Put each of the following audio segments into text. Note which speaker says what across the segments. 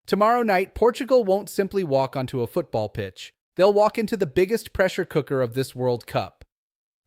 Speaker 1: Tomorrow night, Portugal won't simply walk onto a football pitch. They'll walk into the biggest pressure cooker of this World Cup.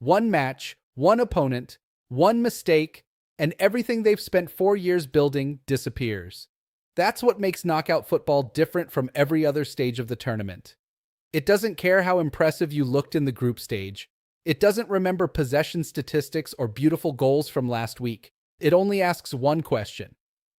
Speaker 1: One match, one opponent, one mistake, and everything they've spent 4 years building disappears. That's what makes knockout football different from every other stage of the tournament. It doesn't care how impressive you looked in the group stage. It doesn't remember possession statistics or beautiful goals from last week. It only asks one question.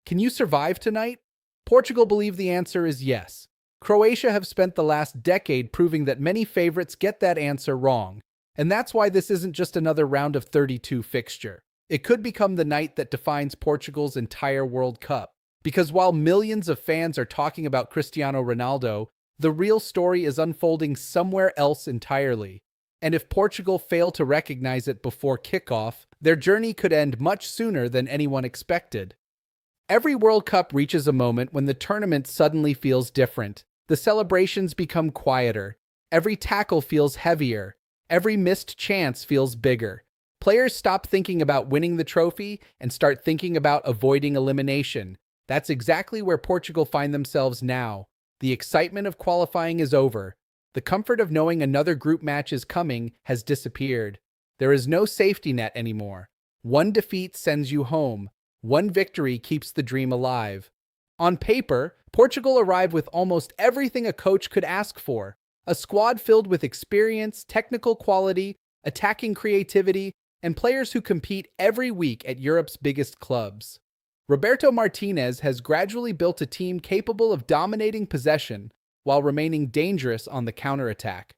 Speaker 1: Can you survive tonight? Portugal believe the answer is yes. Croatia have spent the last decade proving that many favorites get that answer wrong. And that's why this isn't just another round of 32 fixture. It could become the night that defines Portugal's entire World Cup. Because while millions of fans are talking about Cristiano Ronaldo, the real story is unfolding somewhere else entirely. And if Portugal fail to recognize it before kickoff, their journey could end much sooner than anyone expected. Every World Cup reaches a moment when the tournament suddenly feels different. The celebrations become quieter. Every tackle feels heavier. Every missed chance feels bigger. Players stop thinking about winning the trophy and start thinking about avoiding elimination. That's exactly where Portugal find themselves now. The excitement of qualifying is over. The comfort of knowing another group match is coming has disappeared. There is no safety net anymore. One defeat sends you home. One victory keeps the dream alive. On paper, Portugal arrived with almost everything a coach could ask for. A squad filled with experience, technical quality, attacking creativity, and players who compete every week at Europe's biggest clubs. Roberto Martínez has gradually built a team capable of dominating possession while remaining dangerous on the counterattack.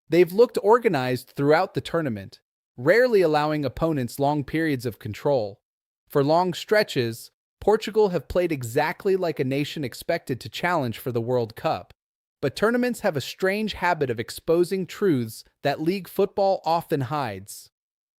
Speaker 1: They've looked organized throughout the tournament, rarely allowing opponents long periods of control. For long stretches, Portugal have played exactly like a nation expected to challenge for the World Cup. But tournaments have a strange habit of exposing truths that league football often hides.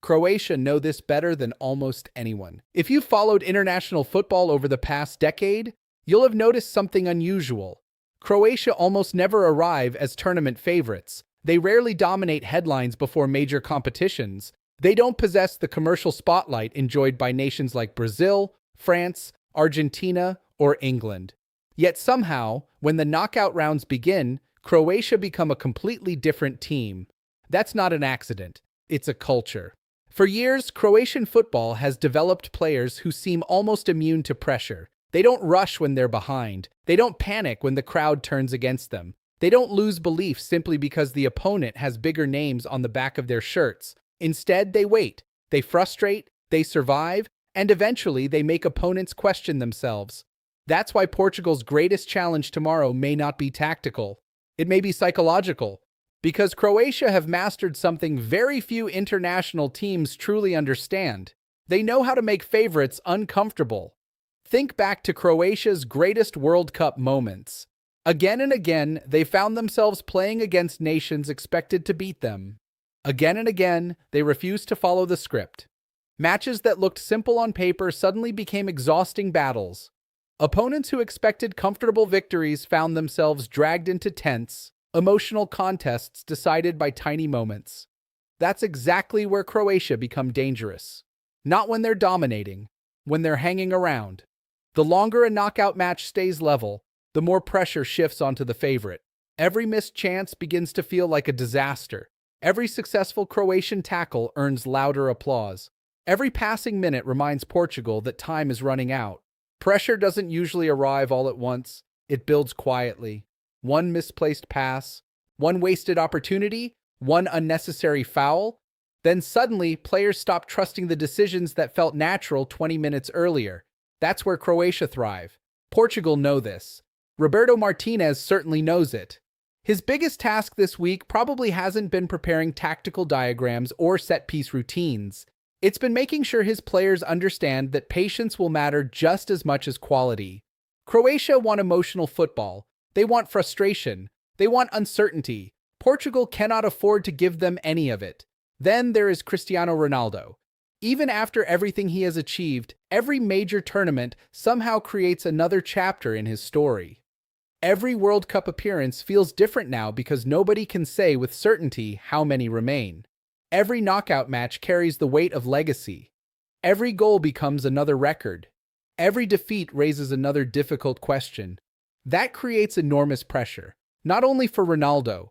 Speaker 1: Croatia know this better than almost anyone. If you've followed international football over the past decade, you'll have noticed something unusual. Croatia almost never arrive as tournament favorites. They rarely dominate headlines before major competitions. They don't possess the commercial spotlight enjoyed by nations like Brazil, France, Argentina, or England. Yet somehow, when the knockout rounds begin, Croatia become a completely different team. That's not an accident. It's a culture. For years, Croatian football has developed players who seem almost immune to pressure. They don't rush when they're behind. They don't panic when the crowd turns against them. They don't lose belief simply because the opponent has bigger names on the back of their shirts. Instead, they wait. They frustrate, they survive, and eventually they make opponents question themselves. That's why Portugal's greatest challenge tomorrow may not be tactical. It may be psychological. Because Croatia have mastered something very few international teams truly understand. They know how to make favorites uncomfortable. Think back to Croatia's greatest World Cup moments. Again and again, they found themselves playing against nations expected to beat them. Again and again, they refused to follow the script. Matches that looked simple on paper suddenly became exhausting battles. Opponents who expected comfortable victories found themselves dragged into tense, emotional contests decided by tiny moments. That's exactly where Croatia become dangerous. Not when they're dominating, when they're hanging around. The longer a knockout match stays level, the more pressure shifts onto the favorite. Every missed chance begins to feel like a disaster. Every successful Croatian tackle earns louder applause. Every passing minute reminds Portugal that time is running out. Pressure doesn't usually arrive all at once. It builds quietly. One misplaced pass, one wasted opportunity, one unnecessary foul. Then suddenly, players stop trusting the decisions that felt natural 20 minutes earlier. That's where Croatia thrive. Portugal know this. Roberto Martínez certainly knows it. His biggest task this week probably hasn't been preparing tactical diagrams or set-piece routines. It's been making sure his players understand that patience will matter just as much as quality. Croatia want emotional football. They want frustration. They want uncertainty. Portugal cannot afford to give them any of it. Then there is Cristiano Ronaldo. Even after everything he has achieved, every major tournament somehow creates another chapter in his story. Every World Cup appearance feels different now because nobody can say with certainty how many remain. Every knockout match carries the weight of legacy. Every goal becomes another record. Every defeat raises another difficult question. That creates enormous pressure, not only for Ronaldo,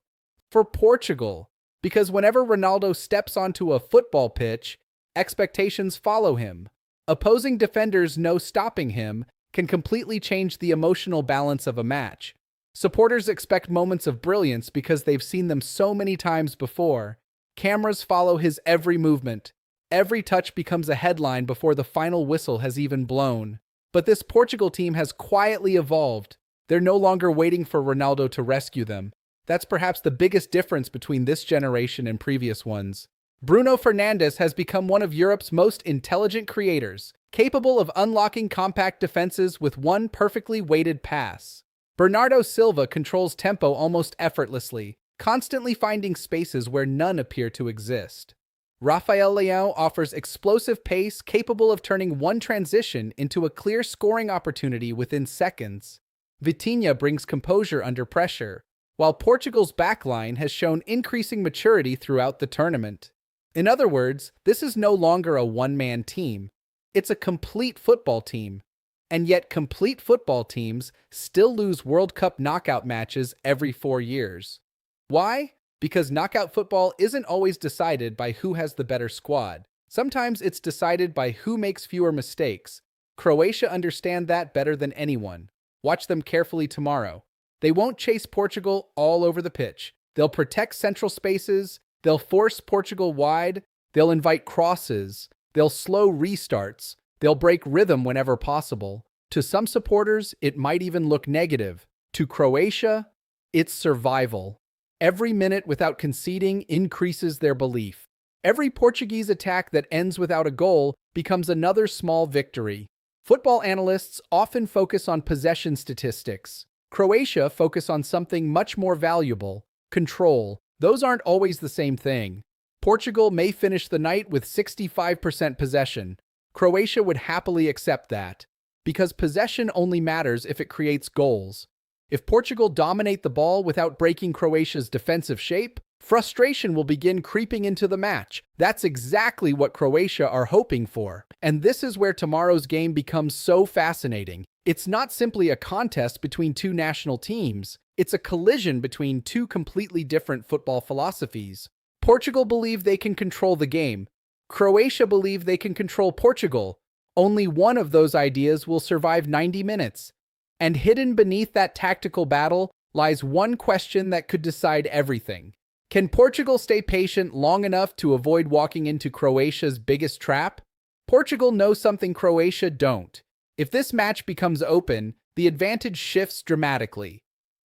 Speaker 1: for Portugal, because whenever Ronaldo steps onto a football pitch, expectations follow him. Opposing defenders know stopping him can completely change the emotional balance of a match. Supporters expect moments of brilliance because they've seen them so many times before. Cameras follow his every movement. Every touch becomes a headline before the final whistle has even blown. But this Portugal team has quietly evolved. They're no longer waiting for Ronaldo to rescue them. That's perhaps the biggest difference between this generation and previous ones. Bruno Fernandes has become one of Europe's most intelligent creators, capable of unlocking compact defenses with one perfectly weighted pass. Bernardo Silva controls tempo almost effortlessly, constantly finding spaces where none appear to exist. Rafael Leão offers explosive pace capable of turning one transition into a clear scoring opportunity within seconds. Vitinha brings composure under pressure, while Portugal's backline has shown increasing maturity throughout the tournament. In other words, this is no longer a one-man team. It's a complete football team. And yet complete football teams still lose World Cup knockout matches every 4 years. Why? Because knockout football isn't always decided by who has the better squad. Sometimes it's decided by who makes fewer mistakes. Croatia understand that better than anyone. Watch them carefully tomorrow. They won't chase Portugal all over the pitch. They'll protect central spaces, they'll force Portugal wide, they'll invite crosses, they'll slow restarts, they'll break rhythm whenever possible. To some supporters, it might even look negative. To Croatia, it's survival. Every minute without conceding increases their belief. Every Portuguese attack that ends without a goal becomes another small victory. Football analysts often focus on possession statistics. Croatia focus on something much more valuable: control. Those aren't always the same thing. Portugal may finish the night with 65% possession. Croatia would happily accept that, because possession only matters if it creates goals. If Portugal dominate the ball without breaking Croatia's defensive shape, frustration will begin creeping into the match. That's exactly what Croatia are hoping for. And this is where tomorrow's game becomes so fascinating. It's not simply a contest between two national teams. It's a collision between two completely different football philosophies. Portugal believe they can control the game. Croatia believe they can control Portugal. Only one of those ideas will survive 90 minutes. And hidden beneath that tactical battle lies one question that could decide everything. Can Portugal stay patient long enough to avoid walking into Croatia's biggest trap? Portugal knows something Croatia don't. If this match becomes open, the advantage shifts dramatically.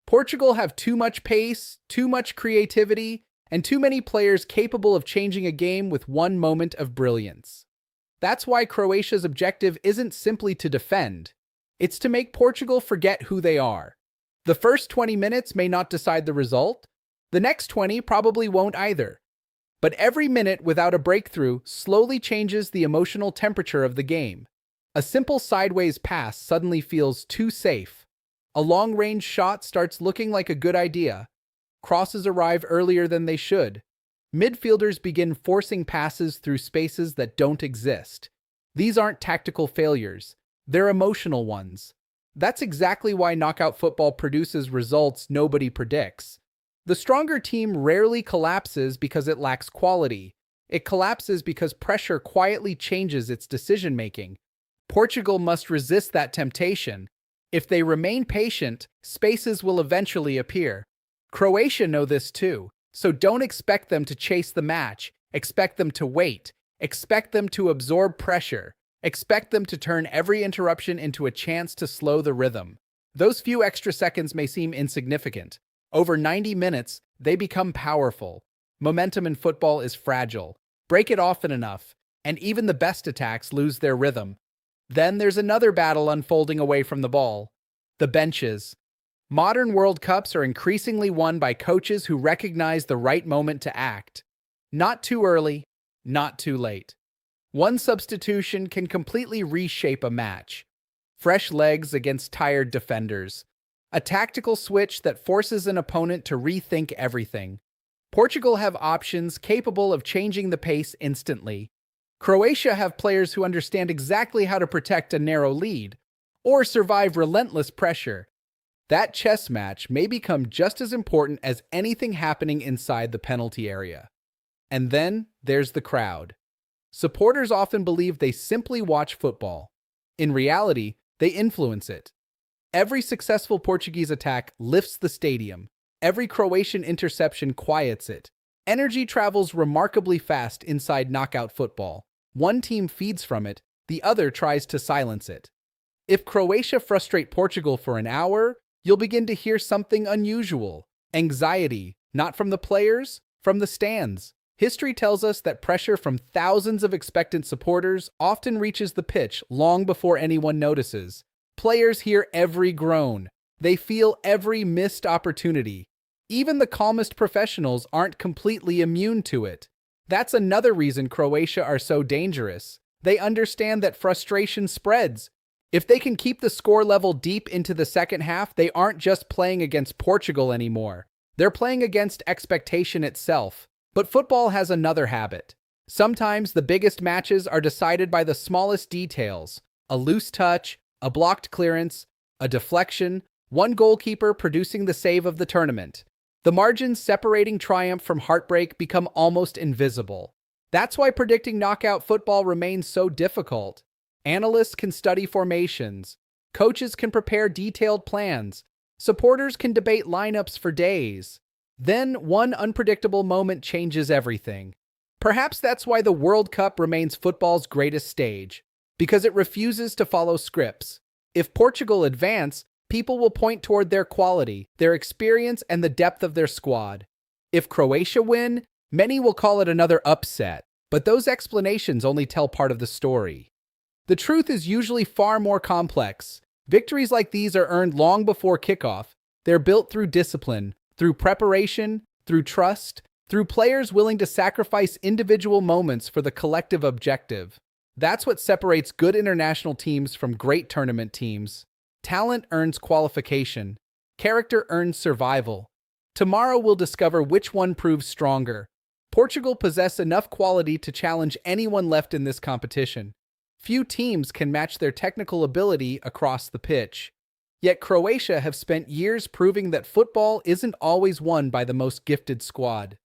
Speaker 1: Portugal have too much pace, too much creativity, and too many players capable of changing a game with one moment of brilliance. That's why Croatia's objective isn't simply to defend. It's to make Portugal forget who they are. The first 20 minutes may not decide the result. The next 20 probably won't either. But every minute without a breakthrough slowly changes the emotional temperature of the game. A simple sideways pass suddenly feels too safe. A long-range shot starts looking like a good idea. Crosses arrive earlier than they should. Midfielders begin forcing passes through spaces that don't exist. These aren't tactical failures. They're emotional ones. That's exactly why knockout football produces results nobody predicts. The stronger team rarely collapses because it lacks quality. It collapses because pressure quietly changes its decision-making. Portugal must resist that temptation. If they remain patient, spaces will eventually appear. Croatia know this too, so don't expect them to chase the match. Expect them to wait. Expect them to absorb pressure. Expect them to turn every interruption into a chance to slow the rhythm. Those few extra seconds may seem insignificant. Over 90 minutes, they become powerful. Momentum in football is fragile. Break it often enough, and even the best attacks lose their rhythm. Then there's another battle unfolding away from the ball: the benches. Modern World Cups are increasingly won by coaches who recognize the right moment to act. Not too early, not too late. One substitution can completely reshape a match. Fresh legs against tired defenders. A tactical switch that forces an opponent to rethink everything. Portugal have options capable of changing the pace instantly. Croatia have players who understand exactly how to protect a narrow lead or survive relentless pressure. That chess match may become just as important as anything happening inside the penalty area. And then there's the crowd. Supporters often believe they simply watch football. In reality, they influence it. Every successful Portuguese attack lifts the stadium. Every Croatian interception quiets it. Energy travels remarkably fast inside knockout football. One team feeds from it, the other tries to silence it. If Croatia frustrate Portugal for an hour, you'll begin to hear something unusual. Anxiety, not from the players, from the stands. History tells us that pressure from thousands of expectant supporters often reaches the pitch long before anyone notices. Players hear every groan. They feel every missed opportunity. Even the calmest professionals aren't completely immune to it. That's another reason Croatia are so dangerous. They understand that frustration spreads. If they can keep the score level deep into the second half, they aren't just playing against Portugal anymore. They're playing against expectation itself. But football has another habit. Sometimes the biggest matches are decided by the smallest details. A loose touch, a blocked clearance, a deflection, one goalkeeper producing the save of the tournament. The margins separating triumph from heartbreak become almost invisible. That's why predicting knockout football remains so difficult. Analysts can study formations. Coaches can prepare detailed plans. Supporters can debate lineups for days. Then, one unpredictable moment changes everything. Perhaps that's why the World Cup remains football's greatest stage, because it refuses to follow scripts. If Portugal advance, people will point toward their quality, their experience, and the depth of their squad. If Croatia win, many will call it another upset, but those explanations only tell part of the story. The truth is usually far more complex. Victories like these are earned long before kickoff. They're built through discipline, through preparation, through trust, through players willing to sacrifice individual moments for the collective objective. That's what separates good international teams from great tournament teams. Talent earns qualification. Character earns survival. Tomorrow we'll discover which one proves stronger. Portugal possess enough quality to challenge anyone left in this competition. Few teams can match their technical ability across the pitch. Yet Croatia have spent years proving that football isn't always won by the most gifted squad.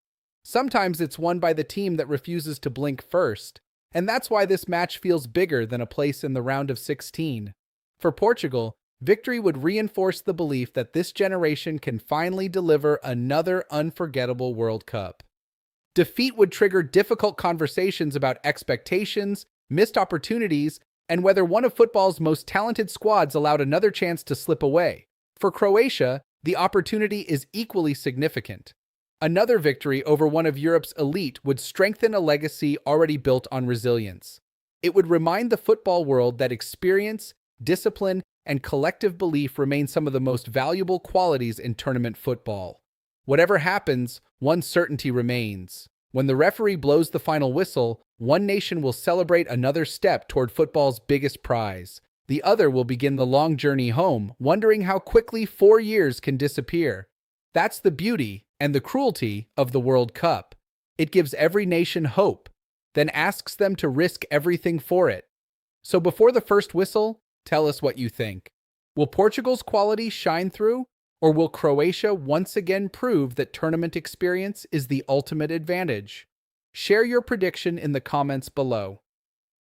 Speaker 1: Sometimes it's won by the team that refuses to blink first, and that's why this match feels bigger than a place in the round of 16. For Portugal, victory would reinforce the belief that this generation can finally deliver another unforgettable World Cup. Defeat would trigger difficult conversations about expectations, missed opportunities, and whether one of football's most talented squads allowed another chance to slip away. For Croatia, the opportunity is equally significant. Another victory over one of Europe's elite would strengthen a legacy already built on resilience. It would remind the football world that experience, discipline, and collective belief remain some of the most valuable qualities in tournament football. Whatever happens, one certainty remains. When the referee blows the final whistle, one nation will celebrate another step toward football's biggest prize. The other will begin the long journey home, wondering how quickly 4 years can disappear. That's the beauty and the cruelty of the World Cup. It gives every nation hope, then asks them to risk everything for it. So before the first whistle, tell us what you think. Will Portugal's quality shine through? Or will Croatia once again prove that tournament experience is the ultimate advantage? Share your prediction in the comments below.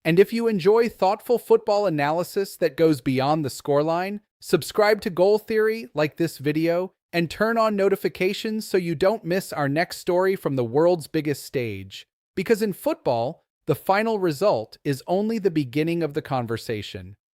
Speaker 1: And if you enjoy thoughtful football analysis that goes beyond the scoreline, subscribe to Goal Theory, like this video, and turn on notifications so you don't miss our next story from the world's biggest stage. Because in football, the final result is only the beginning of the conversation.